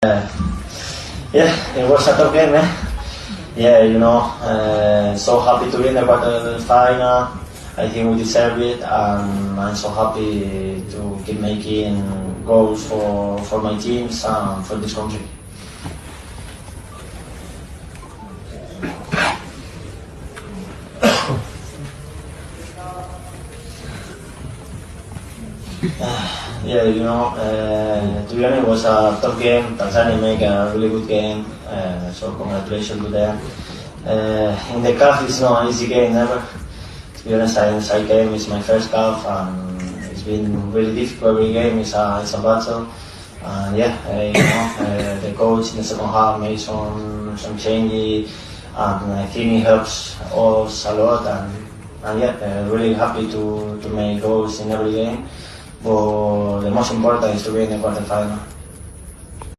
Yeah, it was a tough game, Yeah, so happy to win the quarterfinal. I think we deserve it, and I'm so happy to keep making goals for my teams and for this country. Yeah, to be honest, it was a tough game. Tanzania make a really good game, so congratulations to them. In the CAF, it's not an easy game ever. To be honest, I came, it's my first CAF, and it's been really difficult. Every game is a battle. And the coach in the second half made some changes, and I think it helps us a lot. And really happy to make goals in every game. But the most important is to be in the quarterfinal.